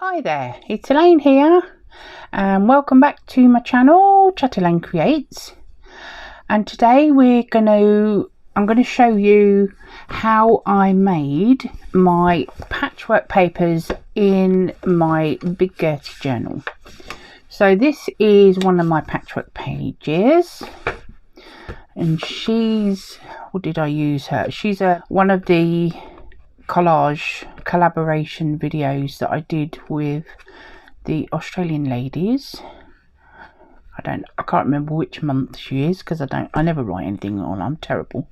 Hi there, it's Elaine here and welcome back to my channel Chattylaine Creates. And today I'm going to show you how I made my patchwork papers in my Big Gertie journal. So this is one of my patchwork pages, and what did I use her? She's one of the collage collaboration videos that I did with the Australian ladies. I can't remember which month she is because I never write anything on. I'm terrible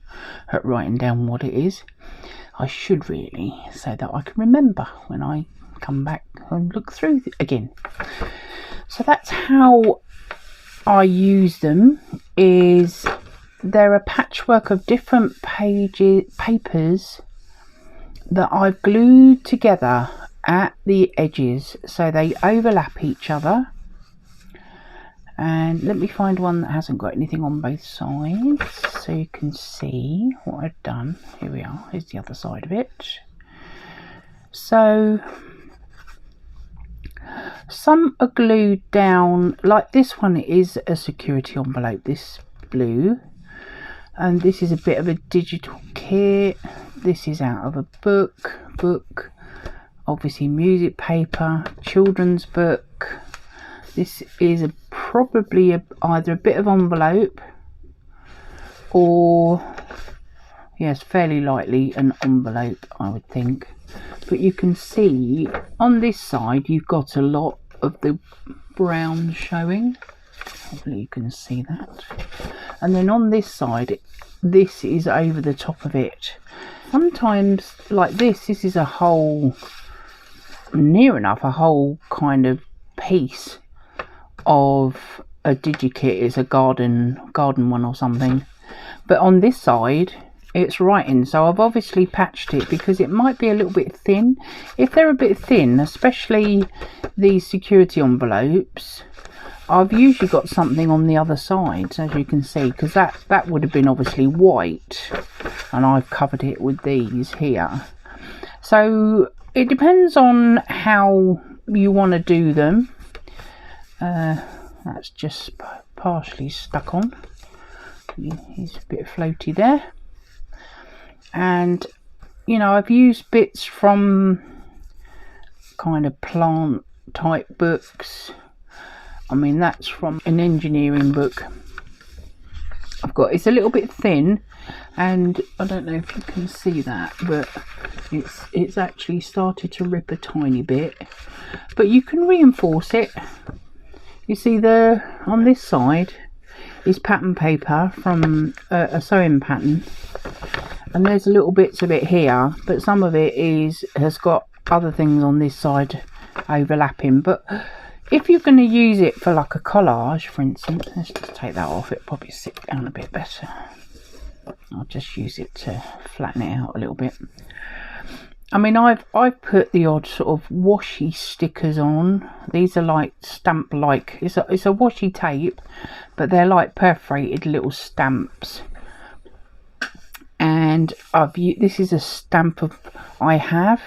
at writing down what it is. I should really, so that I can remember when I come back and look through again. So that's how I use them. They're a patchwork of different papers that I've glued together at the edges so they overlap each other. And let me find one that hasn't got anything on both sides so you can see what I've done. Here we are, here's the other side of it. So some are glued down, like this one is a security envelope, this blue, and this is a bit of a digital kit. This is out of a book, obviously music paper, children's book. This is probably either a bit of envelope or, yes, fairly likely an envelope, I would think. But you can see on this side you've got a lot of the brown showing. Hopefully you can see that. And then on this side, this is over the top of it. Sometimes like this is a whole, near enough a whole kind of piece of a digikit. It's a garden one or something. But on this side it's writing, so I've obviously patched it because it might be a little bit thin. If they're a bit thin, especially these security envelopes, I've usually got something on the other side, as you can see, because that would have been obviously white and I've covered it with these here. So it depends on how you want to do them. That's just partially stuck on. He's a bit floaty there. And you know, I've used bits from kind of plant type books. I mean, that's from an engineering book I've got. It's a little bit thin, and I don't know if you can see that, but it's actually started to rip a tiny bit. But you can reinforce it. You see, on this side is pattern paper from a sewing pattern, and there's little bits of it here, but some of it has got other things on this side overlapping. But if you're going to use it for like a collage, for instance, let's just take that off, it'll probably sit down a bit better. I'll just use it to flatten it out a little bit. I mean, I've put the odd sort of washi stickers on. These are like stamp, like it's a washi tape, but they're like perforated little stamps. And this is a stamp I have,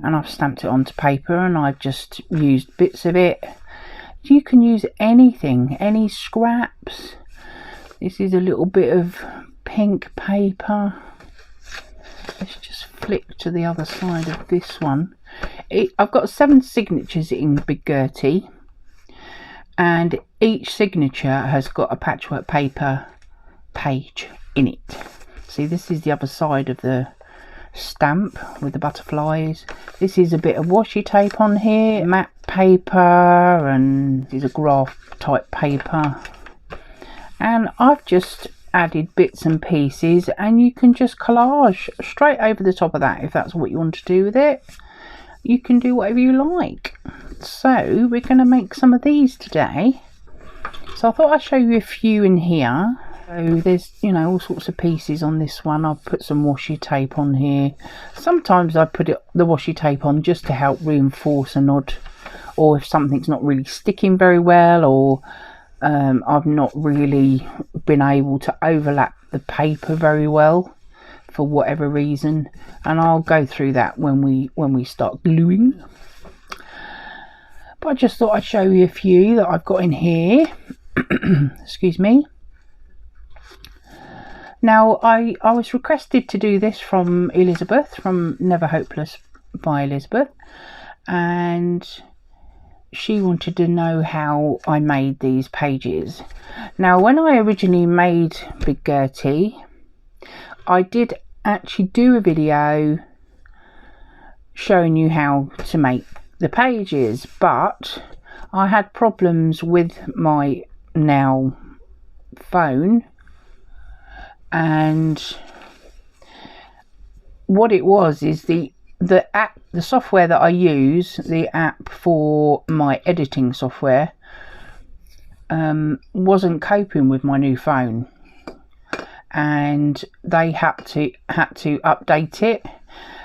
and I've stamped it onto paper, and I've just used bits of it. You can use anything, any scraps. This is a little bit of pink paper. Let's just flick to the other side of this one. I've got 7 signatures in Big Gertie, and each signature has got a patchwork paper page in it. See, this is the other side of the stamp with the butterflies. This is a bit of washi tape on here, matte paper, and this is a graph type paper. And I've just added bits and pieces, and you can just collage straight over the top of that if that's what you want to do with it. You can do whatever you like. So we're going to make some of these today. So I thought I'd show you a few in here. So there's, you know, all sorts of pieces on this one. I've put some washi tape on here. Sometimes I put the washi tape on just to help reinforce a nod, or if something's not really sticking very well, or I've not really been able to overlap the paper very well for whatever reason, and I'll go through that when we start gluing. but I just thought I'd show you a few that I've got in here. Excuse me. Now I was requested to do this from Elizabeth, from Never Hopeless by Elizabeth, and she wanted to know how I made these pages. Now when I originally made Big Gertie, I did actually do a video showing you how to make the pages, but I had problems with my now phone, and what it was is the app, the software that I use, the app for my editing software, wasn't coping with my new phone, and they had to update it.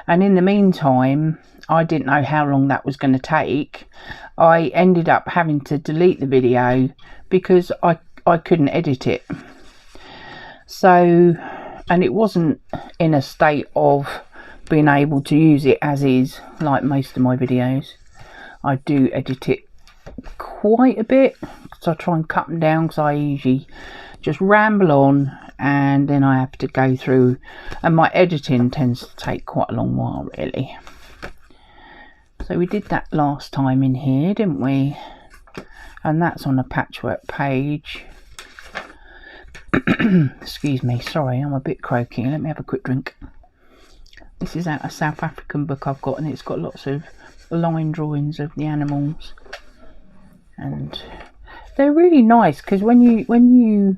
And in the meantime, I didn't know how long that was going to take. I ended up having to delete the video because I couldn't edit it. So, and it wasn't in a state of being able to use it as is, like most of my videos. I do edit it quite a bit, so I try and cut them down, because I usually just ramble on and then I have to go through, and my editing tends to take quite a long while really. So we did that last time in here, didn't we? And that's on a patchwork page. Excuse me, sorry, I'm a bit croaky. Let me have a quick drink. This is out a South African book I've got, and it's got lots of line drawings of the animals, and they're really nice, because when you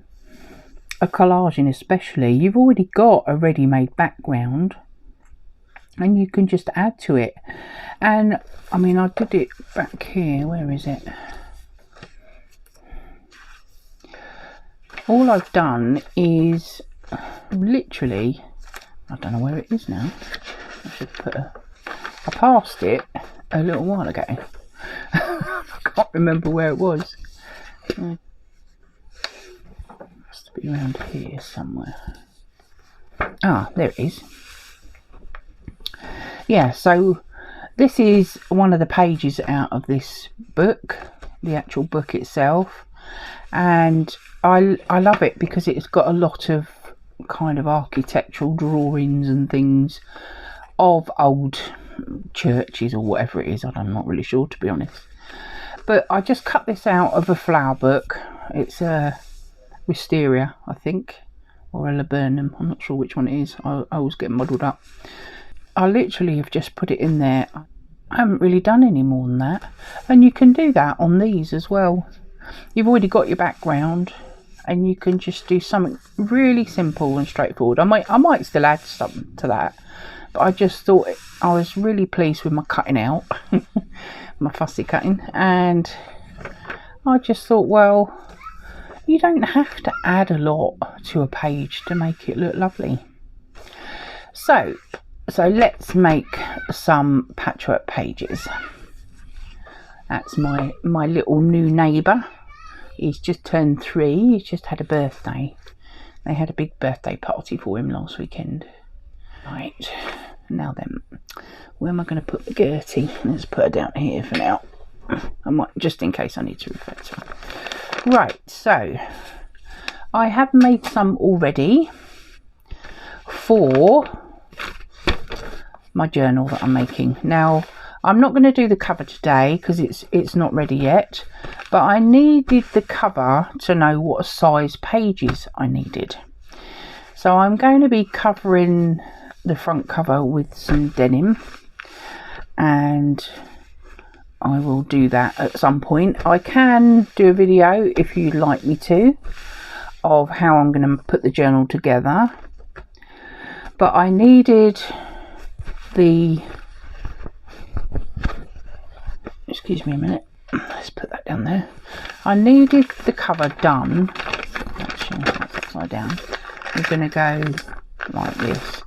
are collaging especially, you've already got a ready-made background and you can just add to it. And I mean, I did it back here, where is it? All I've done is literally, I don't know where it is now. I should put I passed it a little while ago. I can't remember where it was. It must be around here somewhere. Ah, there it is. Yeah, so this is one of the pages out of this book, the actual book itself, and I love it because it's got a lot of kind of architectural drawings and things of old churches or whatever it is. I'm not really sure, to be honest, but I just cut this out of a flower book. It's a Wisteria, I think, or a laburnum, I'm not sure which one it is. I always get muddled up. I literally have just put it in there. I haven't really done any more than that, and you can do that on these as well. You've already got your background and you can just do something really simple and straightforward. I might still add something to that, but I just thought I was really pleased with my cutting out, my fussy cutting, and I just thought, well, you don't have to add a lot to a page to make it look lovely. So let's make some patchwork pages. That's my little new neighbour. He's just turned 3. He's just had a birthday. They had a big birthday party for him last weekend. Right, now then, where am I going to put the Gertie? Let's put her down here for now. I might, just in case I need to refer to her. Right, so I have made some already for my journal that I'm making. Now, I'm not going to do the cover today because it's not ready yet, but I needed the cover to know what size pages I needed. So I'm going to be covering the front cover with some denim, and I will do that at some point. I can do a video, if you'd like me to, of how I'm going to put the journal together, but I needed the, excuse me a minute, let's put that down there. I needed the cover done. Actually, that's upside down. We're going to go like this,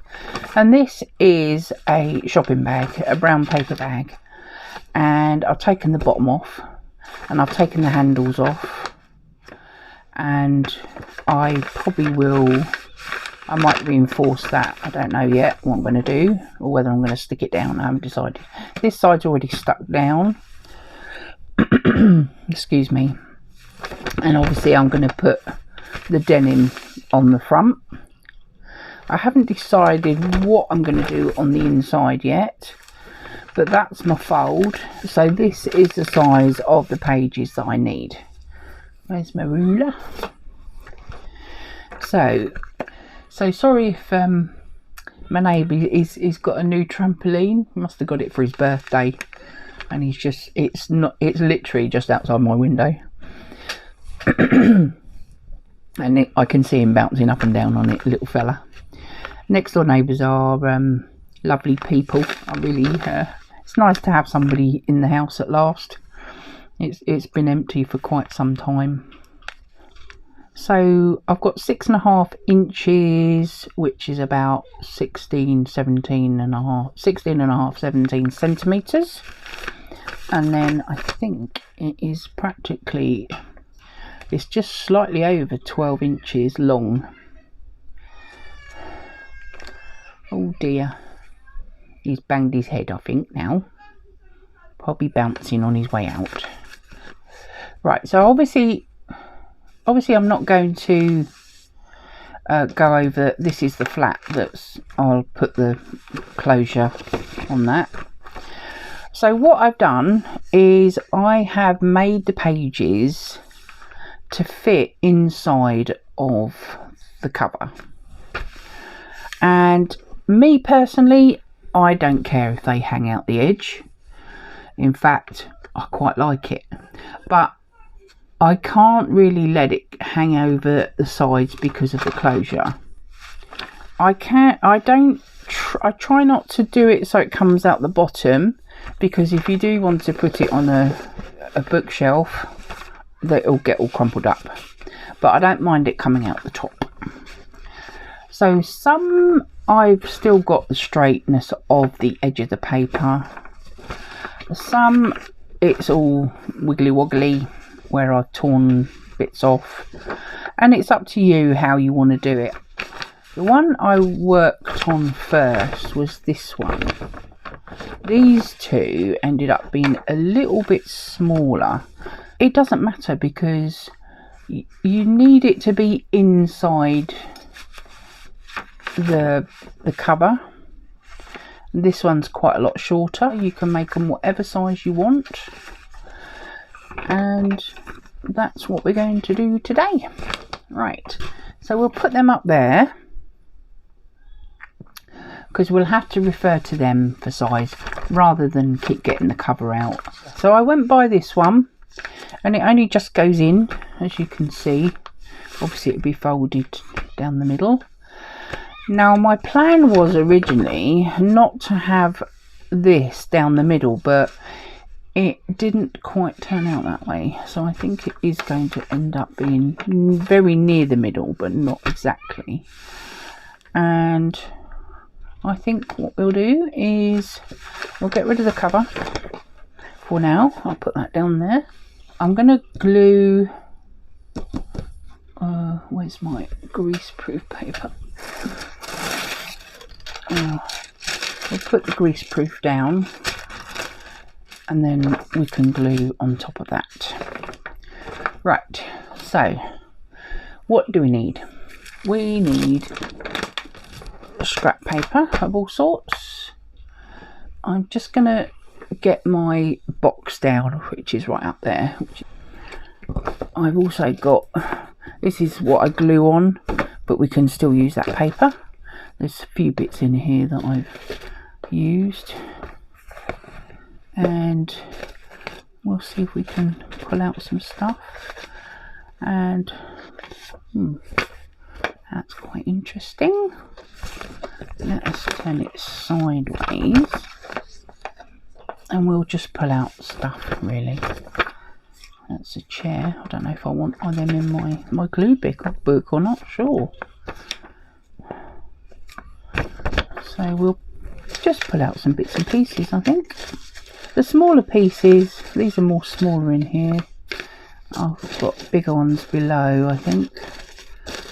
and this is a shopping bag, a brown paper bag, and I've taken the bottom off and I've taken the handles off, and I might reinforce that. I don't know yet what I'm going to do, or whether I'm going to stick it down. I haven't decided. This side's already stuck down. Excuse me. And obviously I'm going to put the denim on the front. I haven't decided what I'm going to do on the inside yet, but that's my fold. So this is the size of the pages that I need. Where's my ruler? So sorry if my neighbour he's got a new trampoline. He must have got it for his birthday, and it's literally just outside my window. And I can see him bouncing up and down on it, little fella. Next door neighbours are lovely people. It's nice to have somebody in the house at last. It's been empty for quite some time. So I've got 6.5 inches, which is about 17 centimetres. And then I think it is practically, it's just slightly over 12 inches long. Oh dear, he's banged his head, I think, now. Probably bouncing on his way out. Right, so obviously I'm not going to go over, this is the flat I'll put the closure on that. So what I've done is I have made the pages to fit inside of the cover. And me personally, I don't care if they hang out the edge. In fact, I quite like it. But I can't really let it hang over the sides because of the closure. I try not to do it so it comes out the bottom, because if you do want to put it on a bookshelf, it'll get all crumpled up. But I don't mind it coming out the top. So some I've still got the straightness of the edge of the paper. Some it's all wiggly woggly where I've torn bits off, and it's up to you how you want to do it. The one I worked on first was this one. These two ended up being a little bit smaller. It doesn't matter because you need it to be inside the cover. This one's quite a lot shorter. You can make them whatever size you want, and that's what we're going to do today. Right, so we'll put them up there because we'll have to refer to them for size rather than keep getting the cover out. So I went by this one, and it only just goes in, as you can see. Obviously it'll be folded down the middle. Now my plan was originally not to have this down the middle, but it didn't quite turn out that way, so I think it is going to end up being very near the middle, but not exactly. And I think what we'll do is we'll get rid of the cover for now. I'll put that down there. I'm going to glue where's my greaseproof paper? We'll put the greaseproof down, and then we can glue on top of that. Right, so what do we need? We need scrap paper of all sorts. I'm just gonna get my box down, which is right up there. I've also got, this is what I glue on, but we can still use that paper. There's a few bits in here that I've used, and we'll see if we can pull out some stuff. And that's quite interesting. Let us turn it sideways and we'll just pull out stuff, really. That's a chair. I don't know if I want them in my glue book or not sure. So we'll just pull out some bits and pieces, I think. The smaller pieces, these are more smaller in here. I've got bigger ones below, I think.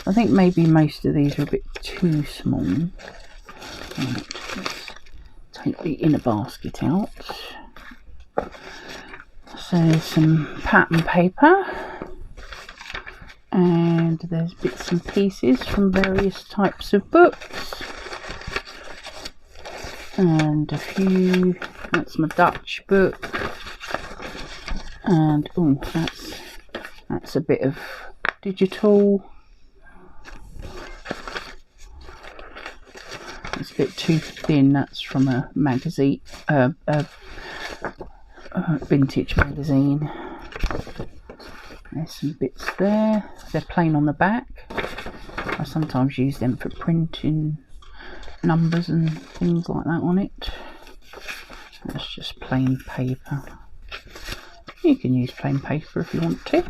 I think maybe most of these are a bit too small. Right, let's take the inner basket out. So some pattern paper, and there's bits and pieces from various types of books, and a few. That's my Dutch book, and oh, that's a bit of digital. It's a bit too thin. That's from a magazine, vintage magazine. There's some bits there. They're plain on the back. I sometimes use them for printing numbers and things like that on it. That's just plain paper. You can use plain paper if you want to.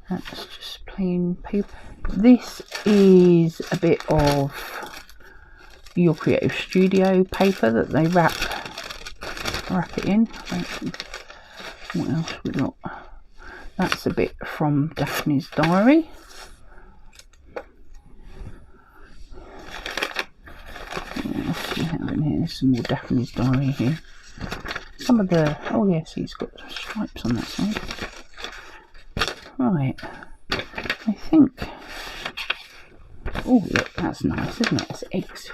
That's just plain paper. This is a bit of Your Creative Studio paper that they wrap it in. What else we got? That's a bit from Daphne's diary. What else do we have in here? There's some more Daphne's diary here. Some of the, oh yes, he's got stripes on that side. Right, I think, oh look, that's nice, isn't it? It's eggs.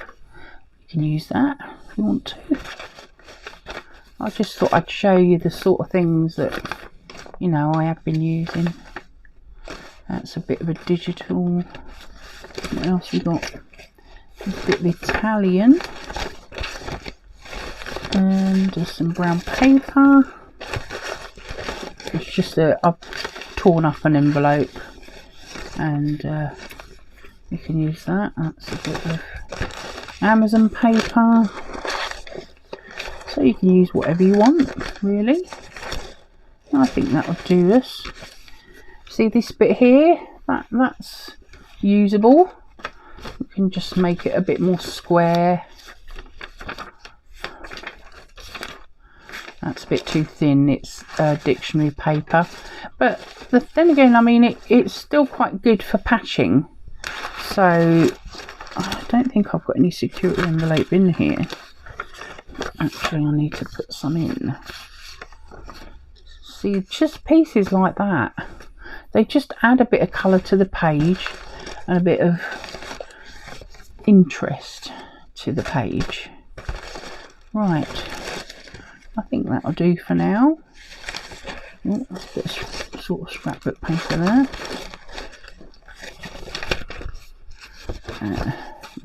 You can use that if you want to. I just thought I'd show you the sort of things that, you know, I have been using. That's a bit of a digital. What else we got? A bit of Italian. And there's some brown paper. It's just I've torn up an envelope, and you can use that. That's a bit of Amazon paper. So you can use whatever you want, really. I think that would do us. See this bit here? That's usable. We can just make it a bit more square. That's a bit too thin. It's dictionary paper, but then again, I mean, it's still quite good for patching. So I don't think I've got any security envelope in here. Actually, I need to put some in. See, just pieces like that, they just add a bit of colour to the page and a bit of interest to the page. Right, I think that'll do for now. Oh, that's a bit of sort of scrapbook paper there.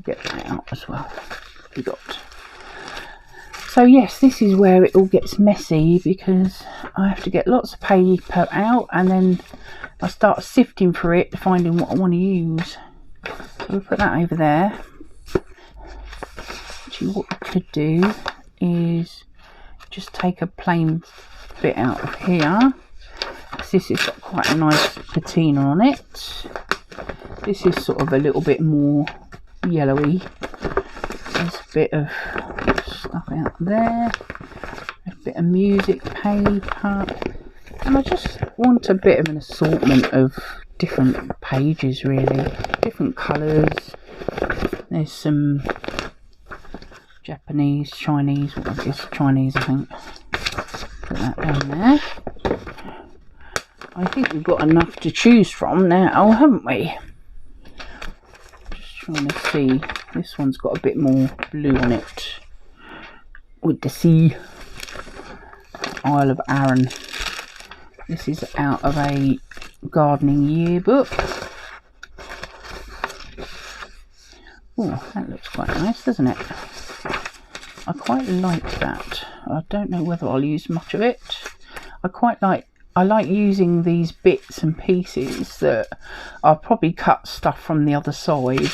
Get that out as well. We got. So yes, this is where it all gets messy, because I have to get lots of paper out, and then I start sifting through it, finding what I want to use. So we'll put that over there. Actually, what we could do is just take a plain bit out of here. This has got quite a nice patina on it. This is sort of a little bit more yellowy. There's a bit of stuff out there, a bit of music paper, and I just want a bit of an assortment of different pages, really, different colours. There's some Japanese, Chinese, what is it? Chinese, I think. Put that down there. I think we've got enough to choose from now, haven't we? Just trying to see. This one's got a bit more blue on it, with the sea. Isle of Arran. This is out of a gardening yearbook. Oh, that looks quite nice, doesn't it? I quite like that. I don't know whether I'll use much of it. I like using these bits and pieces that I'll probably cut stuff from the other side,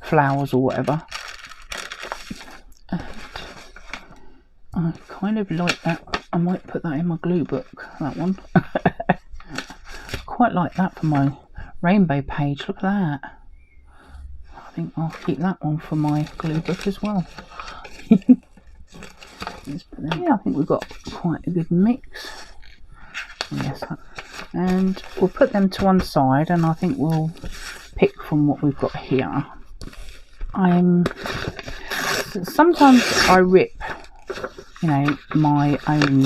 flowers or whatever. And I kind of like that. I might put that in my glue book, that one. Quite like that for my rainbow page. Look at that. I think I'll keep that one for my glue book as well. Yeah, I think we've got quite a good mix. Yes, and we'll put them to one side, and I think we'll pick from what we've got here. Sometimes I rip, you know, my own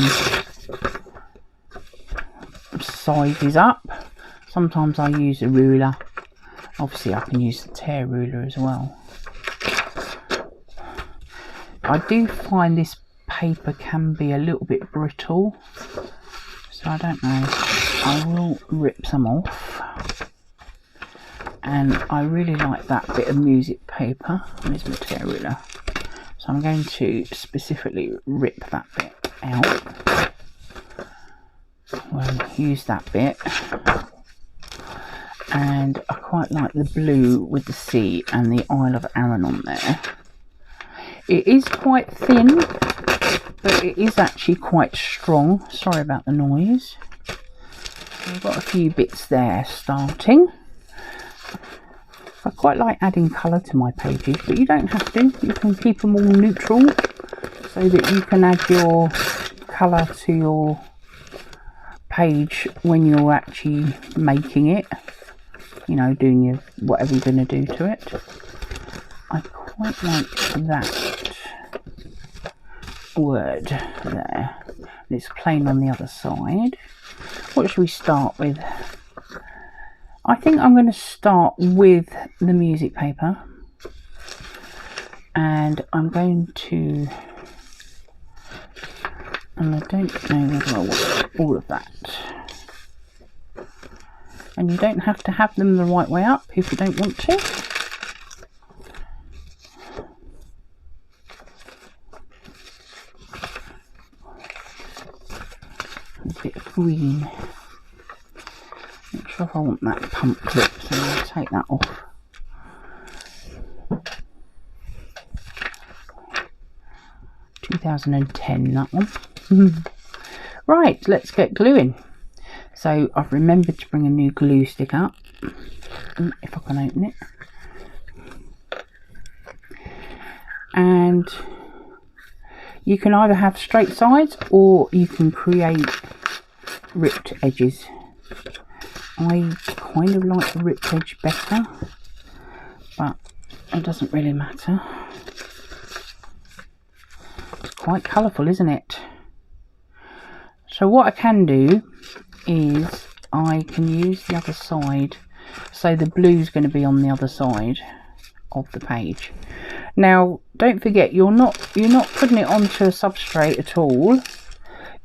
sizes up. Sometimes I use a ruler. Obviously I can use the tear ruler as well. I do find this paper can be a little bit brittle, so I don't know. I will rip some off. And I really like that bit of music paper. There's my tear ruler. So I'm going to specifically rip that bit out. We'll use that bit. And I quite like the blue with the sea and the Isle of Arran on there. It is quite thin, but it is actually quite strong. Sorry about the noise. I've got a few bits there starting. I quite like adding colour to my pages, but you don't have to. You can keep them all neutral so that you can add your colour to your page when you're actually making it. You know, doing your whatever you're going to do to it. I quite like that word there. It's plain on the other side. What should we start with? I think I'm going to start with the music paper, and I'm going to, and I don't know whether I want all of that. And you don't have to have them the right way up if you don't want to. A bit of green. Not sure if I want that pump clip, so I'll take that off. (2010) that one. Right, let's get gluing. So I've remembered to bring a new glue stick up, if I can open it. And you can either have straight sides or you can create ripped edges. I kind of like the ripped edge better, but it doesn't really matter. It's quite colourful, isn't it? So what I can do is I can use the other side, so the blue's going to be on the other side of the page. Now don't forget, you're not putting it onto a substrate at all.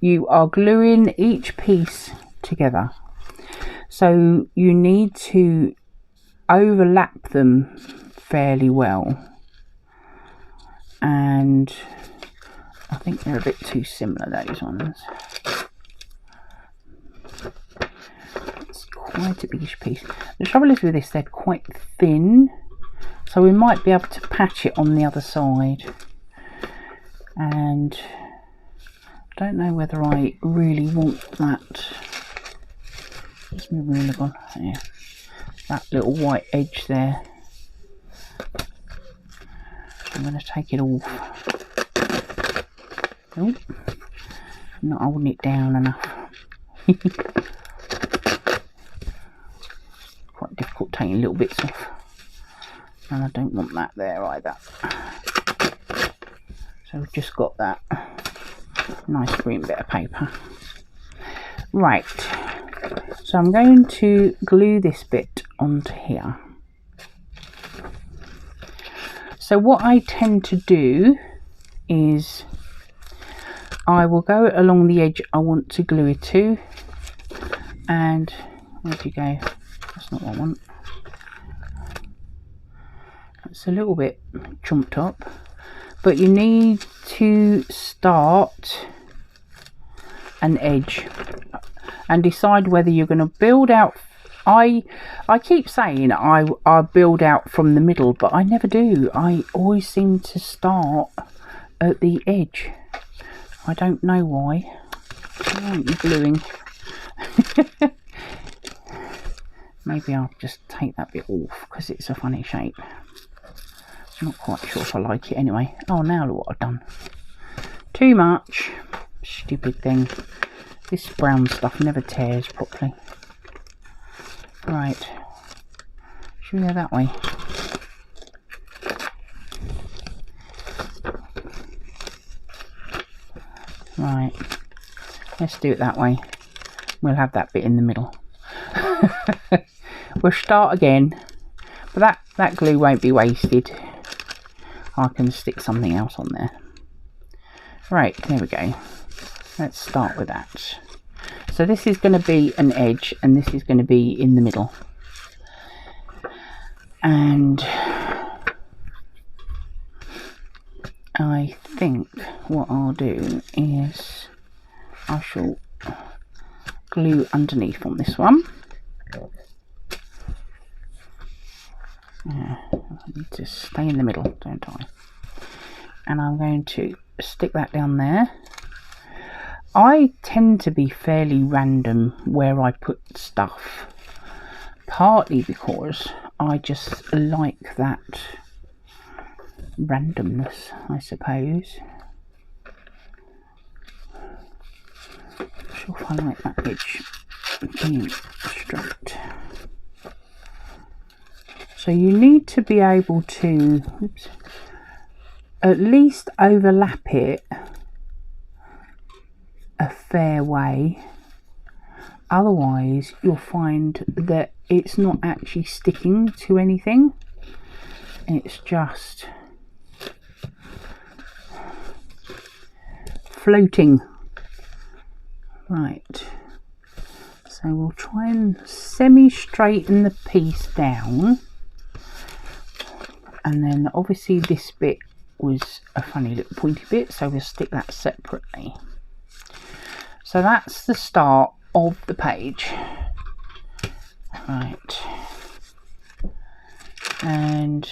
You are gluing each piece together, so you need to overlap them fairly well, and I think they're a bit too similar, those ones. Quite a biggish piece. The trouble is with this, they're quite thin, so we might be able to patch it on the other side, and I don't know whether I really want that. Where's my ruler gone? Yeah, that little white edge there. I'm going to take it off. Oh, not holding it down enough. Quite difficult taking little bits off, and I don't want that there either. So we've just got that nice green bit of paper. Right, so I'm going to glue this bit onto here. So what I tend to do is I will go along the edge I want to glue it to, and where'd you go? That's not what I want. It's a little bit chumped up, but you need to start an edge and decide whether you're going to build out. I keep saying I build out from the middle, but I never do. I always seem to start at the edge. I don't know why. Why aren't you gluing? Maybe I'll just take that bit off because it's a funny shape. I'm not quite sure if I like it anyway. Oh, now look what I've done. Too much. Stupid thing. This brown stuff never tears properly. Right. Should we go that way? Right. Let's do it that way. we'll have that bit in the middle. We'll start again, but that glue won't be wasted. I can stick something else on there. Right, there we go. Let's start with that. So this is going to be an edge and this is going to be in the middle. And I think what I'll do is I shall glue underneath on this one. I need to stay in the middle, don't I? And I'm going to stick that down there. I tend to be fairly random where I put stuff, partly because I just like that randomness, I suppose. I'm sure if I like that edge being straight. So you need to be able to at least overlap it a fair way, otherwise you'll find that it's not actually sticking to anything, it's just floating. Right, so we'll try and semi-straighten the piece down, and then obviously this bit was a funny little pointy bit, so we'll stick that separately. So that's the start of the page. Right, and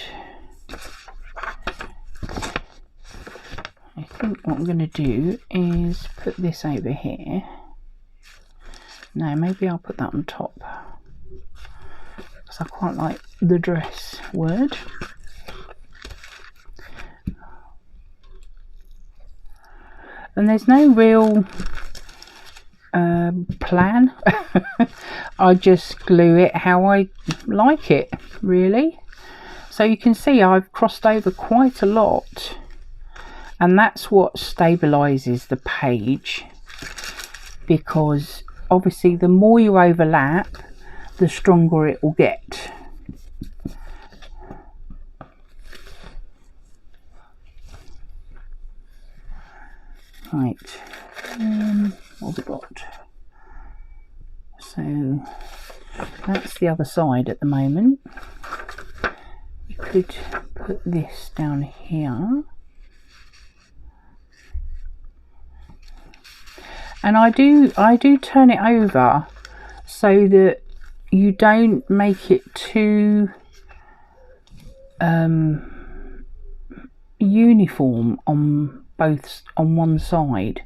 I think what I'm going to do is put this over here. No, maybe I'll put that on top, because I quite like the dress word. And there's no real plan. I just glue it how I like it, really. So you can see I've crossed over quite a lot, and that's what stabilizes the page, because obviously the more you overlap, the stronger it will get. Right, what have we got? So that's the other side at the moment. You could put this down here, and I do turn it over so that you don't make it too uniform on one side,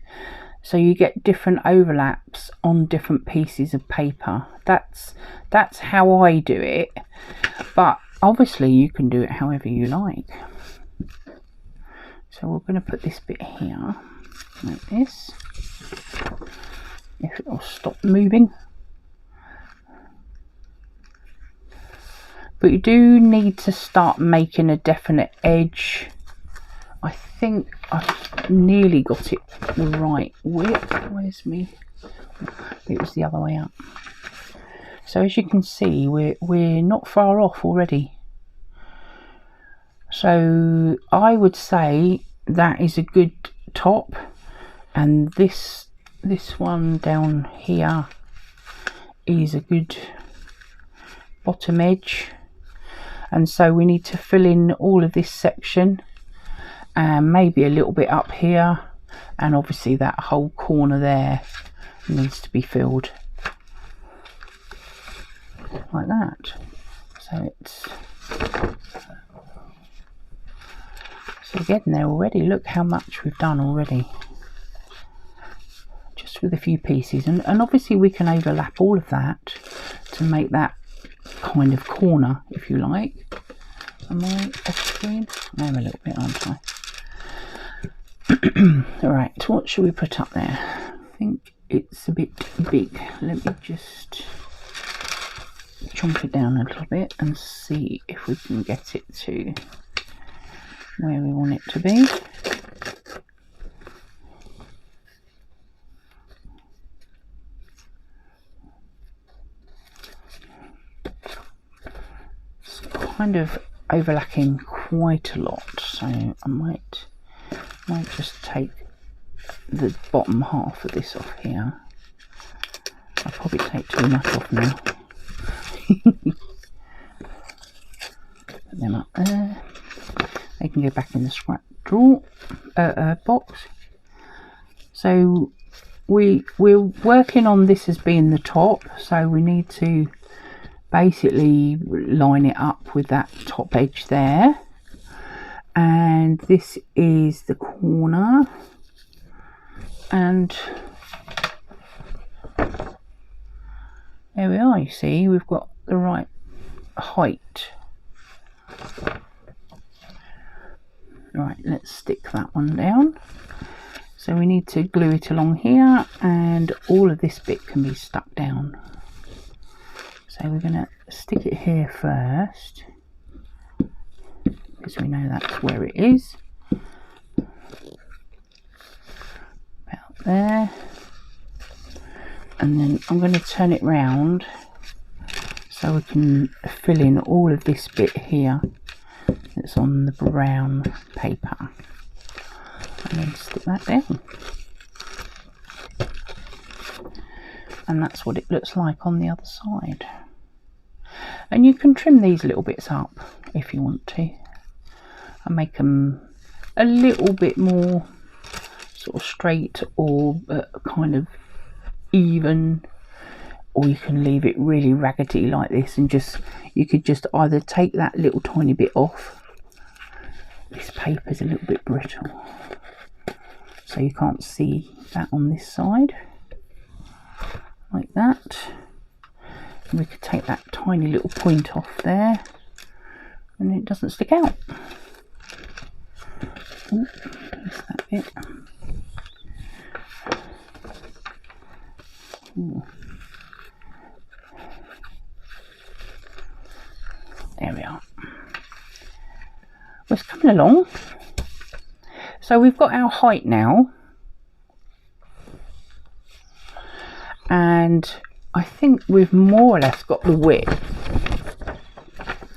so you get different overlaps on different pieces of paper. That's how I do it, but obviously you can do it however you like. So we're going to put this bit here like this, if it will stop moving. But you do need to start making a definite edge. I think I've nearly got it the right width. Where's me? It was the other way up. So as you can see, we're not far off already. So I would say that is a good top, and this one down here is a good bottom edge. And so we need to fill in all of this section, and maybe a little bit up here, and obviously that whole corner there needs to be filled like that. So it's getting there already. Look how much we've done already, just with a few pieces, and obviously we can overlap all of that to make that kind of corner, if you like. Am I off screen? I am a little bit, aren't I? Alright, what should we put up there? I think it's a bit big. Let me just chomp it down a little bit and see if we can get it to where we want it to be. kind of overlapping quite a lot, so I might just take the bottom half of this off here. I'll probably take too much off now. Put them up there. They can go back in the scrap drawer box. So we're working on this as being the top, so we need to basically line it up with that top edge there, and this is the corner, and there we are. You see, we've got the right height. Right, let's stick that one down. So we need to glue it along here, and all of this bit can be stuck down. So we're going to stick it here first, because we know that's where it is. About there. And then I'm going to turn it round so we can fill in all of this bit here that's on the brown paper. And then stick that down. And that's what it looks like on the other side. And you can trim these little bits up if you want to, and make them a little bit more sort of straight or kind of even, or you can leave it really raggedy like this, and you could just either take that little tiny bit off. This paper's a little bit brittle, so you can't see that on this side, like that. And we could take that tiny little point off there, and it doesn't stick out. Ooh, piece that bit. Ooh. There we are. Well, it's coming along. So we've got our height now, and I think we've more or less got the width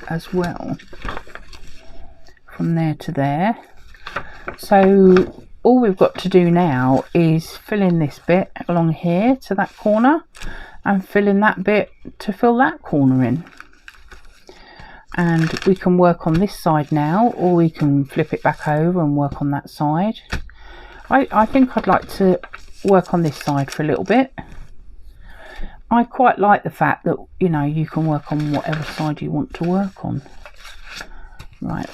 as well, from there to there. So all we've got to do now is fill in this bit along here to that corner, and fill in that bit to fill that corner in. And we can work on this side now, or we can flip it back over and work on that side. I think I'd like to work on this side for a little bit. I quite like the fact that, you know, you can work on whatever side you want to work on. Right,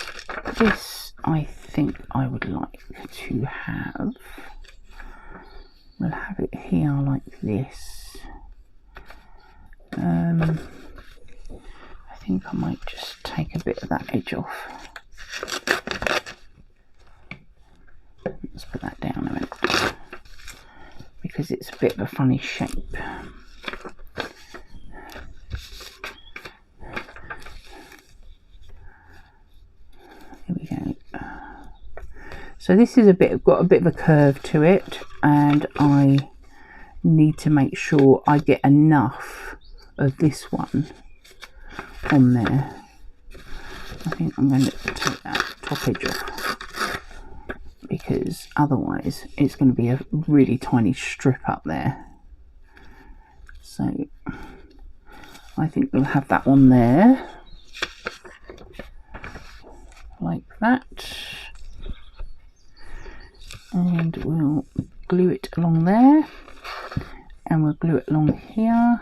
this I think I would like to have. We'll have it here like this. I think I might just take a bit of that edge off. Let's put that down a minute, because it's a bit of a funny shape. Here we go. So this is got a bit of a curve to it, and I need to make sure I get enough of this one on there. I think I'm going to take that top edge off, because otherwise it's going to be a really tiny strip up there. So I think we'll have that on there like that, and we'll glue it along there, and we'll glue it along here.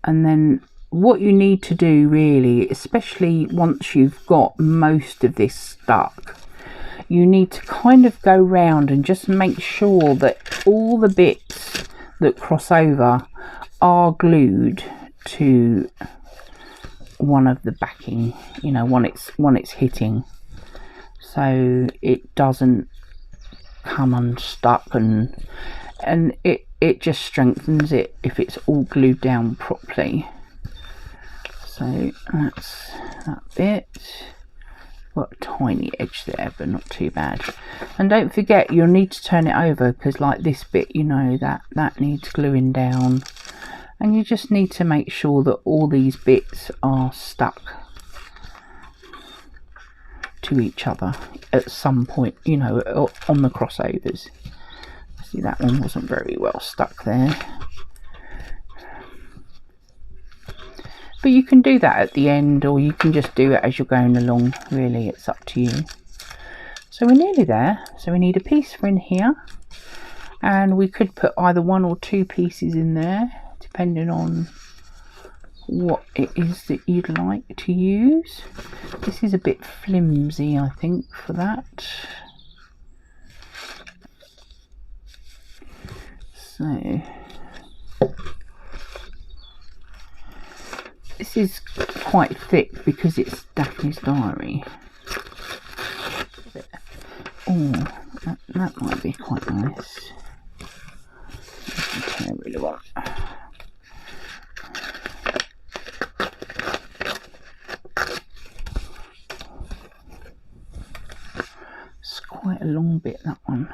And then what you need to do really, especially once you've got most of this stuck, you need to kind of go round and just make sure that all the bits that cross over are glued to one of the backing, you know, one it's hitting, so it doesn't come unstuck, and it just strengthens it if it's all glued down properly. So that's that bit. Got a tiny edge there, but not too bad. And don't forget, you'll need to turn it over, because like this bit, you know, that needs gluing down, And you just need to make sure that all these bits are stuck to each other at some point, you know, on the crossovers. See, that one wasn't very well stuck there. But you can do that at the end, or you can just do it as you're going along, really, it's up to you. So we're nearly there. So we need a piece for in here, and we could put either 1 or 2 pieces in there, depending on what it is that you'd like to use. This is a bit flimsy, I think, for that. So this is quite thick because it's Daphne's diary. Oh, that might be quite nice. I really want. It's quite a long bit, that one.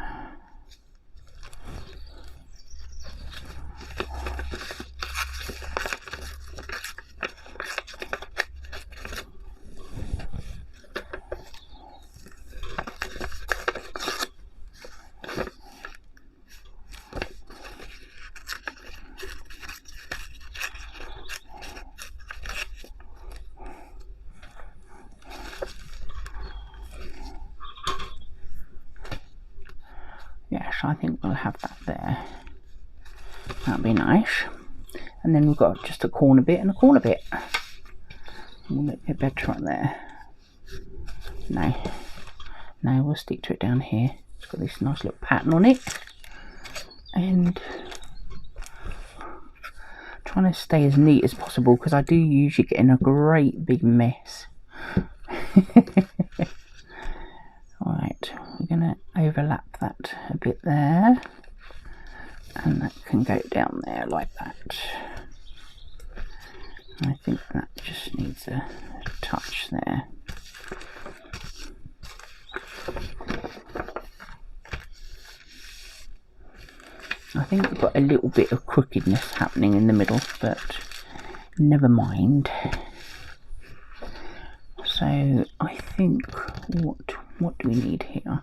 Yes, I think we'll have that there. That'll be nice. And then we've got just a corner bit and a corner bit. We'll make it better up there. No, we'll stick to it down here. It's got this nice little pattern on it. And trying to stay as neat as possible, because I do usually get in a great big mess. Alright, we're going to overlap that a bit there, and that can go down there like that. I think that just needs a touch there. I think we've got a little bit of crookedness happening in the middle, but never mind. So I think what do we need here?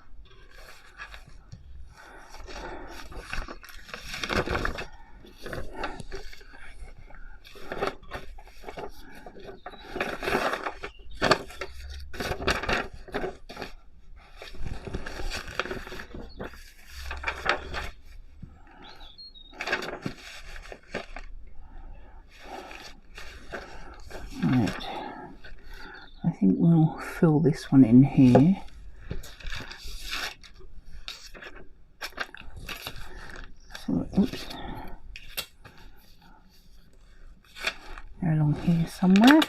Right, I think we'll fill this one in here. So, oops, they're along here somewhere.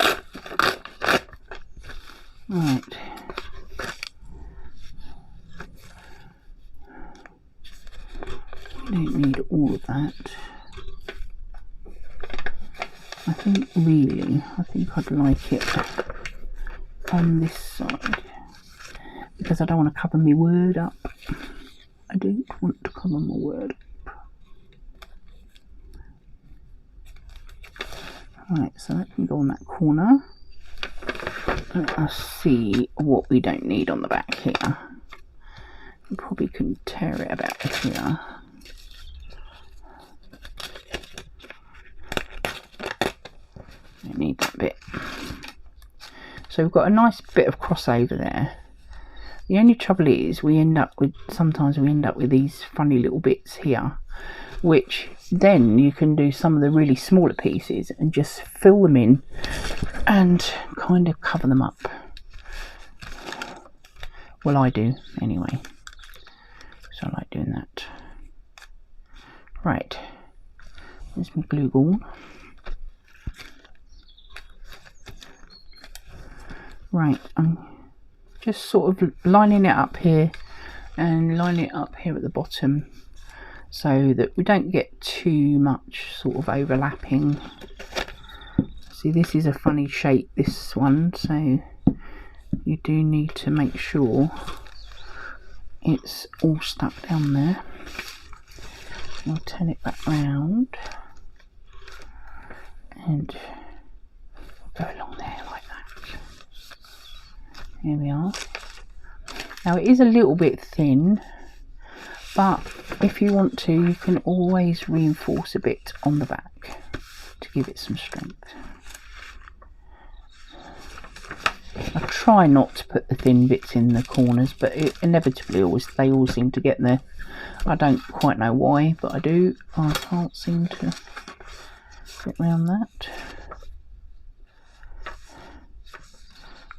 Right. We don't need all of that. I think I'd like it on this side, because I don't want to cover my word up. I don't want to cover my word up. Right, so that can go on that corner. Let us see what we don't need on the back here. We probably can tear it about here. Don't need that bit. So we've got a nice bit of crossover there. The only trouble is sometimes we end up with these funny little bits here, which then you can do some of the really smaller pieces and just fill them in and kind of cover them up. Well, I do anyway, so I like doing that. Right, there's my glue gun. Right, I'm just sort of lining it up here and lining it up here at the bottom, so that we don't get too much sort of overlapping. See, this is a funny shape, this one, so you do need to make sure it's all stuck down there. I'll turn it back round. and go along there like that. There we are. Now it is a little bit thin, but if you want to, you can always reinforce a bit on the back to give it some strength. I try not to put the thin bits in the corners, but it inevitably they all seem to get there. I don't quite know why, but I do. I can't seem to get around that.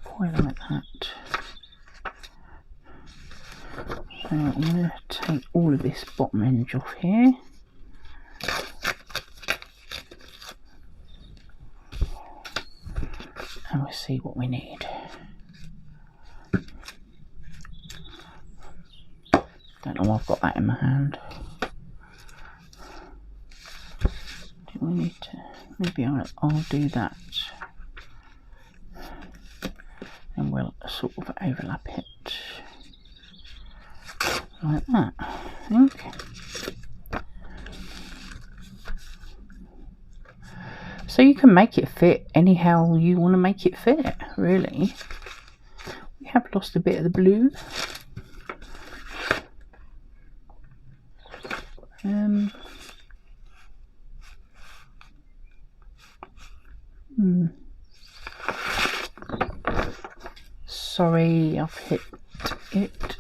Quite like that. So I'm going to take all of this bottom edge off here. And we'll see what we need. Don't know why I've got that in my hand. Do we need to? Maybe I'll do that. And we'll sort of overlap it. Like that, I think. So you can make it fit anyhow you want to make it fit, really. We have lost a bit of the blue. Sorry, I've hit it.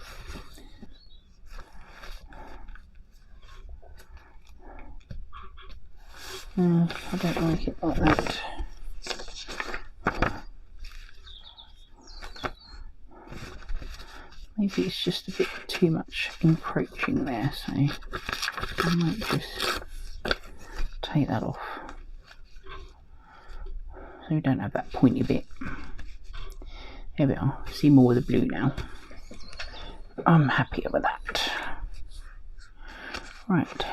I don't like it like that. Maybe it's just a bit too much encroaching there, so I might just take that off so we don't have that pointy bit. There we are. See more of the blue now. I'm happier with that. Right.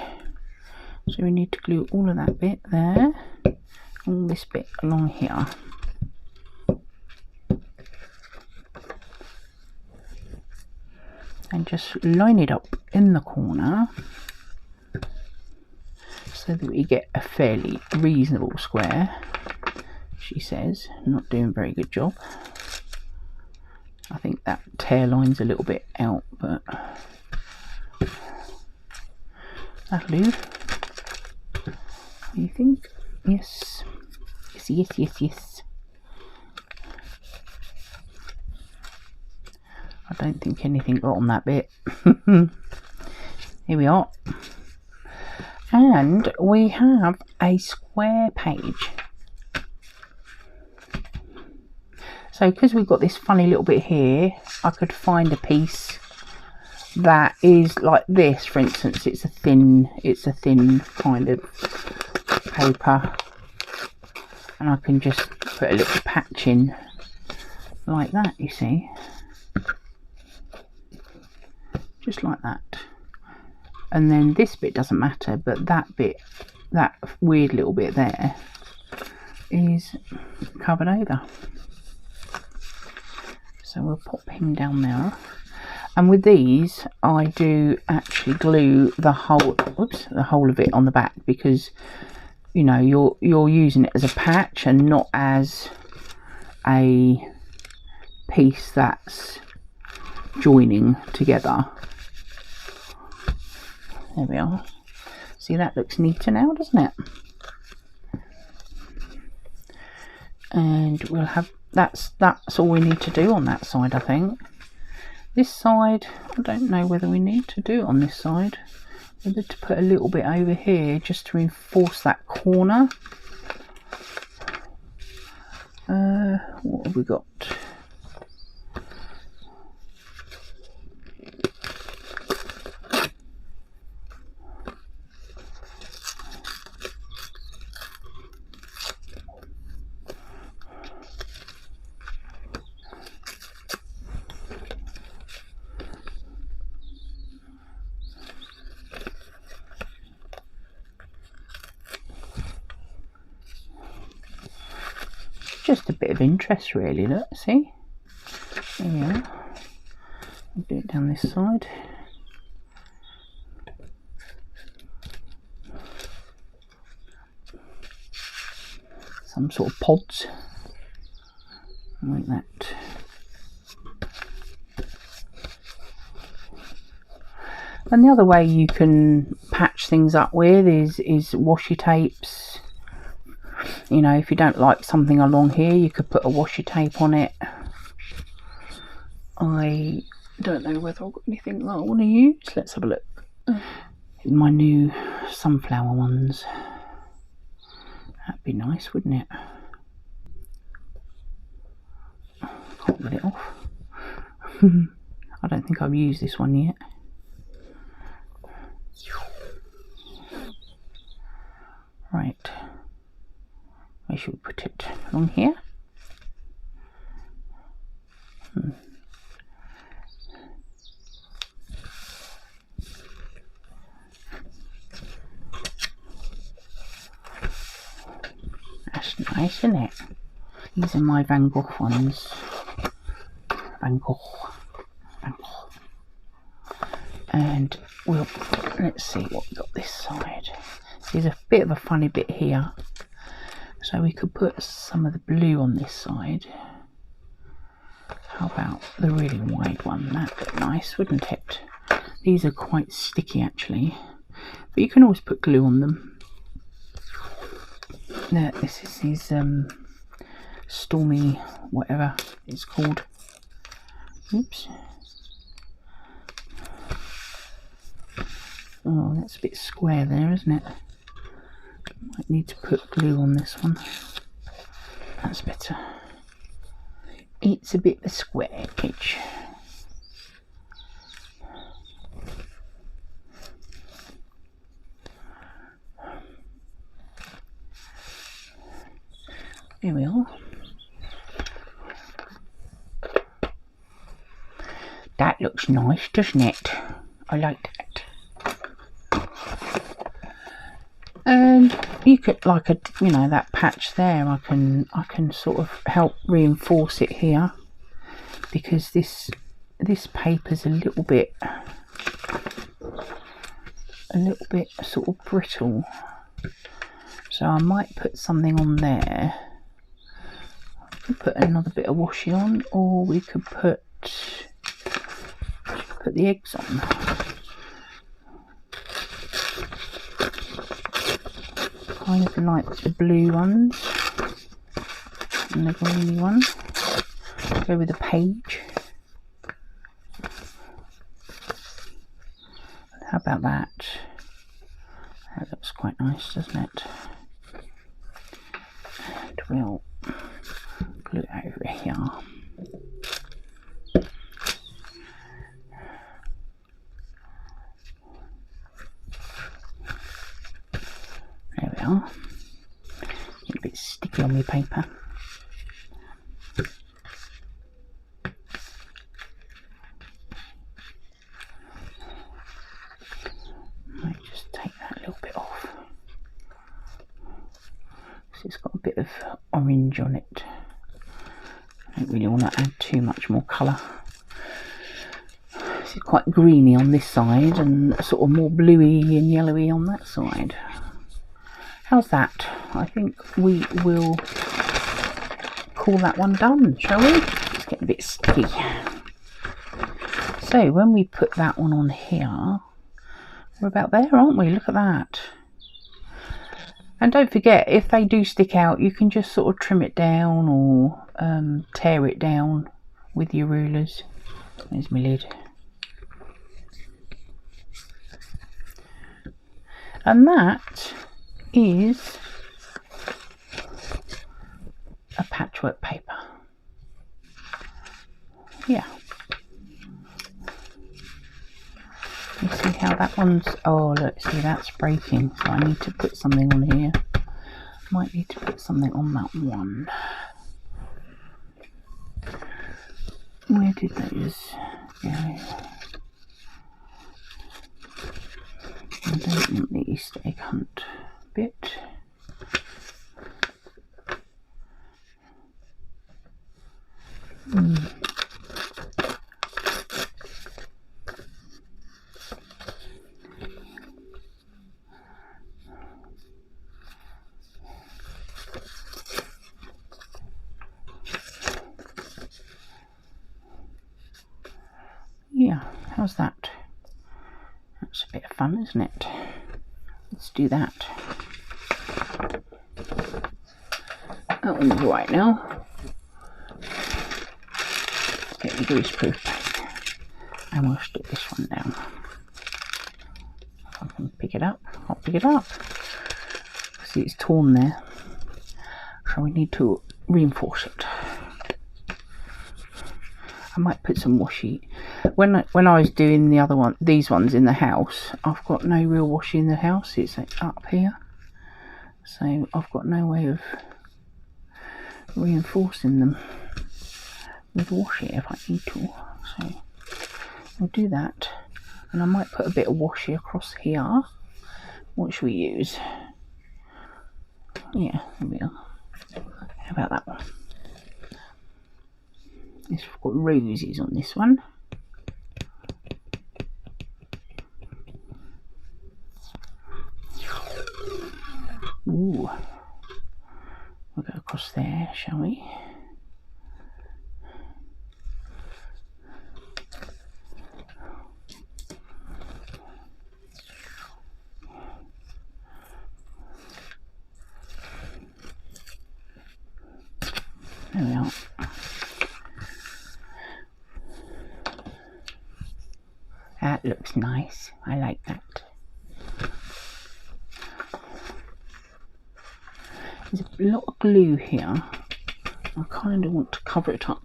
So we need to glue all of that bit there, all this bit along here. And just line it up in the corner so that we get a fairly reasonable square. She says, not doing a very good job. I think that tear line's a little bit out, but that'll do. You think? Yes. Yes, yes, yes, yes. I don't think anything got on that bit. Here we are. And we have a square page. So because we've got this funny little bit here, I could find a piece that is like this, for instance. It's a thin kind of paper, and I can just put a little patch in like that, you see, just like that. And then this bit doesn't matter, but that bit, that weird little bit there, is covered over. So we'll pop him down there. And with these, I do actually glue the whole, the whole of it on the back, because you know you're using it as a patch and not as a piece that's joining together. There we are. See, that looks neater now, doesn't it? And we'll have that's all we need to do on that side, I think. This side, I don't know whether we need to do it on this side. Whether to put a little bit over here just to reinforce that corner. What have we got? Just a bit of interest, really. Look, see? There we are. I'll do it down this side. some sort of pods like that. And the other way you can patch things up with is washi tapes. You know, if you don't like something along here, you could put a washi tape on it. I don't know whether I've got anything that I want to use. Let's have a look. My new sunflower ones. That'd be nice, wouldn't it? Can't get it off. I don't think I've used this one yet. Right. Where should we put it? Along here? That's nice, isn't it? These are my Van Gogh ones. Van Gogh. And let's see what we got this side. There's a bit of a funny bit here, so we could put some of the blue on this side. How about the really wide one? That'd be nice, wouldn't it? These are quite sticky actually, but you can always put glue on them. Now this is his stormy whatever it's called. Oops. Oh, that's a bit square there, isn't it? Might need to put glue on this one. That's better. It's a bit of a square edge. There we are. That looks nice, doesn't it? I like that. And you could, like a, you know, that patch there, I can sort of help reinforce it here, because this paper's a little bit sort of brittle, so I might put something on there. We could put another bit of washi on, or we could put the eggs on. Kind of like the blue ones and the greeny one. Go with a page. How about that? That looks quite nice, doesn't it? And we'll glue it over here. There we are. A bit sticky on my paper. Might just take that little bit off. So it's got a bit of orange on it. I don't really want to add too much more colour. This is quite greeny on this side and sort of more bluey and yellowy on that side. How's that? I think we will call that one done, shall we? It's getting a bit sticky. So when we put that one on here, we're about there, aren't we? Look at that. And don't forget, if they do stick out, you can just sort of trim it down or tear it down with your rulers. There's my lid. And that is a patchwork paper. Yeah. You see how that one's, oh look, see that's breaking, so I need to put something on here. Might need to put something on that one. Where did those go? I don't want the Easter egg hunt bit. How's that? That's a bit of fun, isn't it? Let's do that. That one's right now. Get the greaseproof back. And we'll stick this one down. If I can pick it up, I'll pick it up. See, it's torn there. So we need to reinforce it. I might put some washi. When I was doing the other one, these ones in the house, I've got no real washi in the house. It's up here, so I've got no way of reinforcing them with washi if I need to. So we'll do that, and I might put a bit of washi across here. What should we use? Yeah, there we are. How about that one? We've got roses on this one. Ooh. We'll go across there, shall we? There we are. That looks nice. I like that. There's a lot of glue here. I kind of want to cover it up.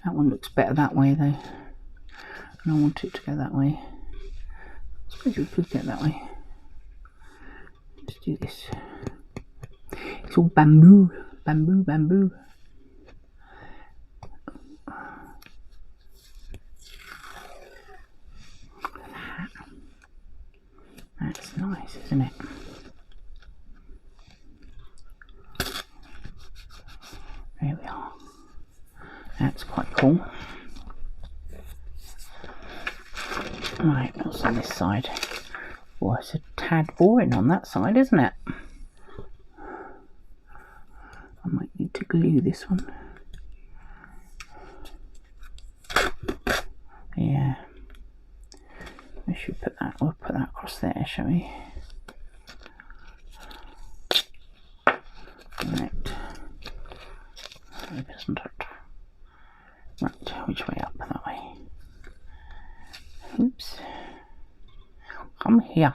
That one looks better that way though. And I want it to go that way. I suppose we could get that way. Let's do this. It's all bamboo. Bamboo, bamboo. That's nice, isn't it? There we are. That's quite cool. Right, what's on this side? Oh, it's a tad boring on that side, isn't it? I might need to glue this one. Yeah. We should put that, we'll put that across there, shall we? Right. Isn't it? Right, which way up? That way. Oops. Come here.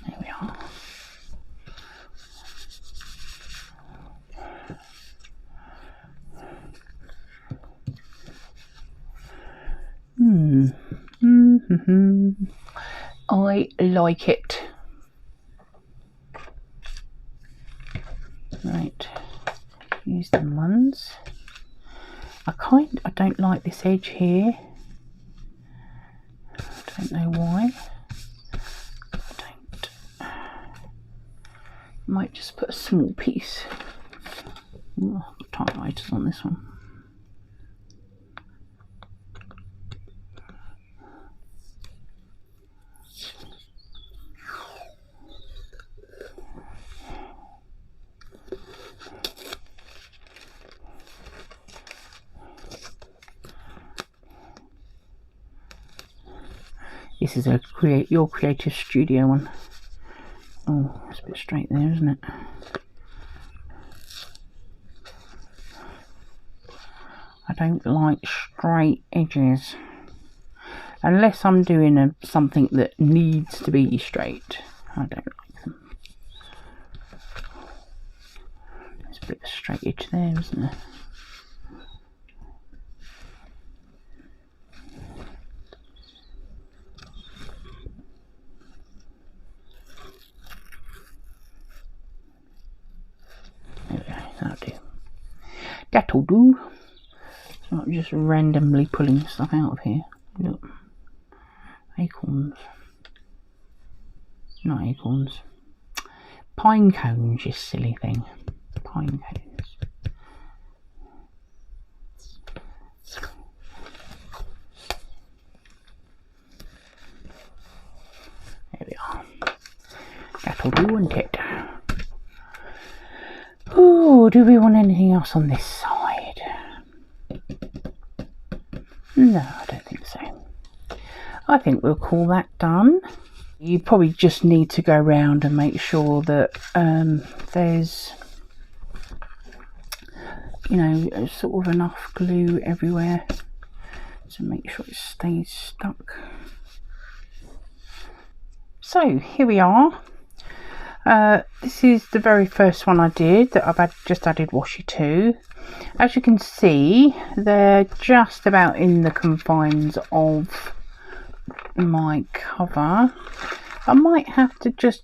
There we are. I like it. Right, use them ones. I don't like this edge here. I don't know why. Might just put a small piece. Oh, I've got typewriters on this one. This is a your creative studio one. Oh, it's a bit straight there, isn't it? I don't like straight edges. Unless I'm doing something that needs to be straight. I don't like them. There's a bit of straight edge there, isn't there? That'll do. It's not just randomly pulling stuff out of here. Look. Acorns. Not acorns. Pine cones, you silly thing. Pine cones. There we are. That'll do, won't it? Oh, do we want anything else on this side? No, I don't think so. I think we'll call that done. You probably just need to go around and make sure that there's, you know, sort of enough glue everywhere to make sure it stays stuck. So here we are. This is the very first one I did that I've just added washi to. As you can see, they're just about in the confines of my cover. I might have to just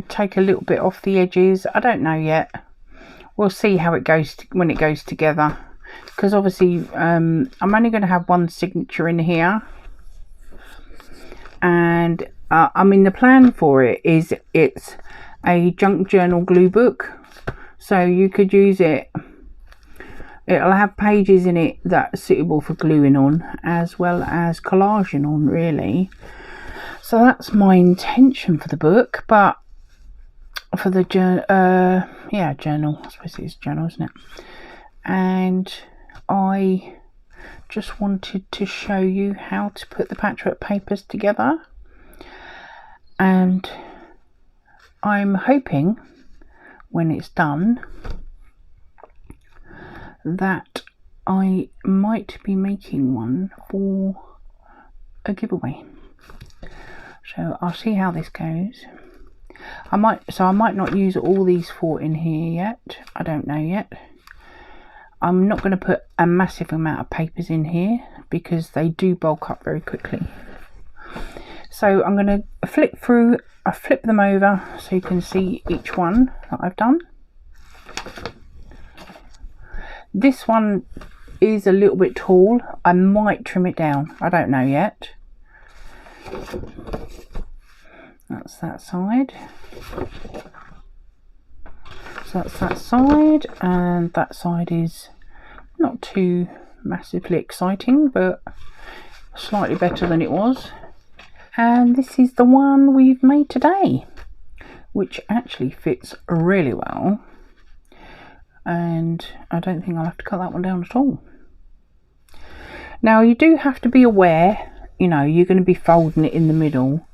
take a little bit off the edges. I don't know yet. We'll see how it goes when it goes together, because obviously I'm only going to have one signature in here, and I mean the plan for it is it's a Junk Journal Gluebook, so you could use it. It'll have pages in it that are suitable for gluing on as well as collaging on, really. So that's my intention for the book. But for the journal, I suppose it's journal, isn't it? And I just wanted to show you how to put the patchwork papers together, and I'm hoping when it's done that I might be making one for a giveaway. So I'll see how this goes. I might not use all these 4 in here yet. I don't know yet. I'm not going to put a massive amount of papers in here because they do bulk up very quickly. So I'm going to flip them over so you can see each one that I've done. This one is a little bit tall. I might trim it down. I don't know yet. That's that side. So that's that side, and that side is not too massively exciting, but slightly better than it was. And this is the one we've made today, which actually fits really well, and I don't think I'll have to cut that one down at all. Now you do have to be aware, you know, you're going to be folding it in the middle.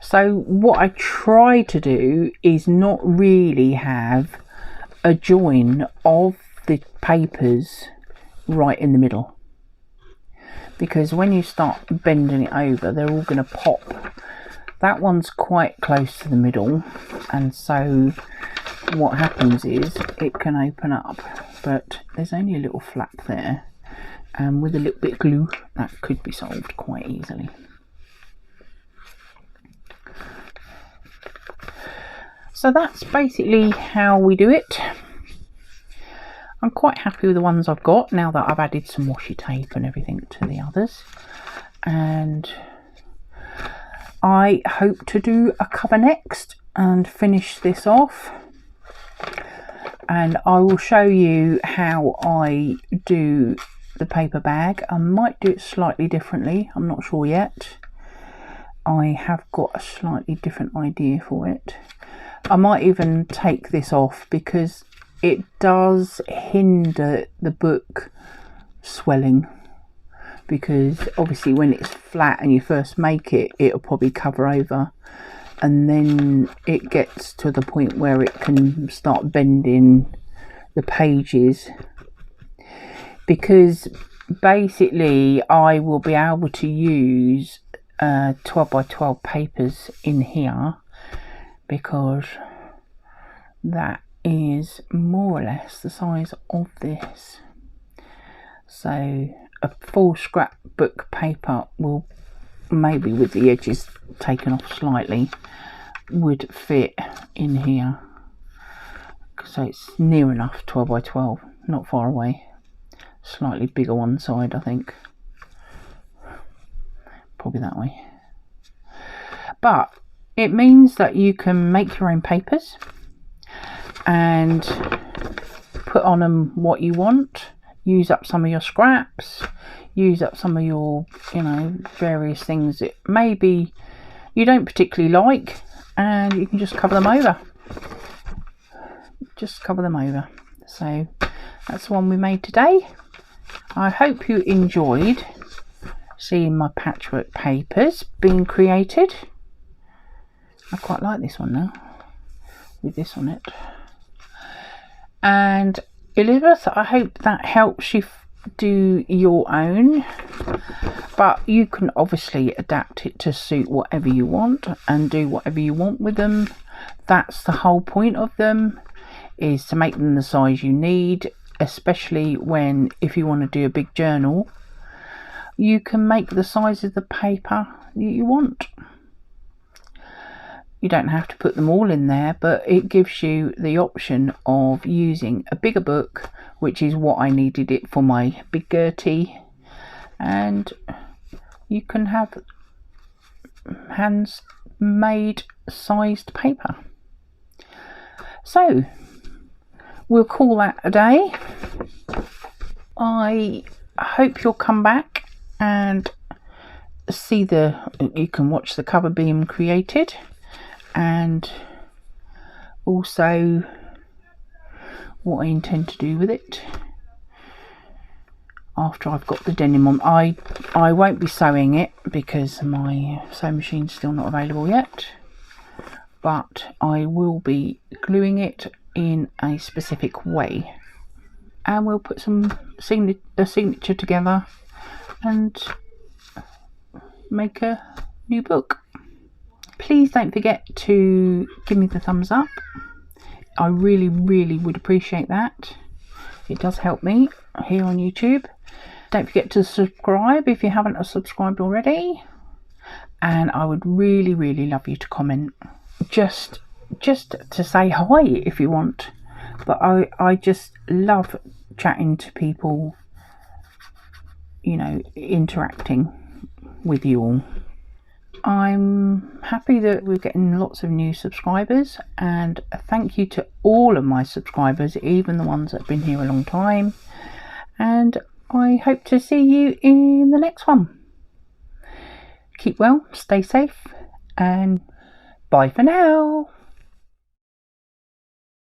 So what I try to do is not really have a join of the papers right in the middle, because when you start bending it over, they're all going to pop. That one's quite close to the middle, and so what happens is it can open up, but there's only a little flap there, and with a little bit of glue that could be solved quite easily. So that's basically how we do it. I'm quite happy with the ones I've got now that I've added some washi tape and everything to the others, and I hope to do a cover next and finish this off, and I will show you how I do the paper bag. I might do it slightly differently, I'm not sure yet. I have got a slightly different idea for it. I might even take this off because it does hinder the book swelling, because obviously when it's flat and you first make it, it'll probably cover over, and then it gets to the point where it can start bending the pages, because basically I will be able to use 12 by 12 papers in here, because that is more or less the size of this. So a full scrapbook paper will, maybe with the edges taken off slightly, would fit in here. So it's near enough 12 by 12, not far away. Slightly bigger one side, I think. Probably that way. But it means that you can make your own papers and put on them what you want, use up some of your scraps, use up some of your, you know, various things that maybe you don't particularly like, and you can just cover them over. Just cover them over. So that's the one we made today. I hope you enjoyed seeing my patchwork papers being created. I quite like this one now with this on it. And Elizabeth, I hope that helps you do your own, but you can obviously adapt it to suit whatever you want and do whatever you want with them. That's the whole point of them, is to make them the size you need, especially when, if you want to do a big journal, you can make the size of the paper you want. You don't have to put them all in there, but it gives you the option of using a bigger book, which is what I needed it for my big Gertie, and you can have hands-made sized paper. So we'll call that a day. I hope you'll come back and see you can watch the cover being created, and also what I intend to do with it after I've got the denim on. I won't be sewing it because my sewing machine's still not available yet, but I will be gluing it in a specific way, and we'll put a signature together and make a new book. Please don't forget to give me the thumbs up. I really would appreciate that. It does help me here on YouTube. Don't forget to subscribe if you haven't subscribed already, and I would really love you to comment, just to say hi if you want. But I just love chatting to people, you know, interacting with you all. I'm happy that we're getting lots of new subscribers, and thank you to all of my subscribers, even the ones that have been here a long time, and I hope to see you in the next one. Keep well, stay safe, and bye for now.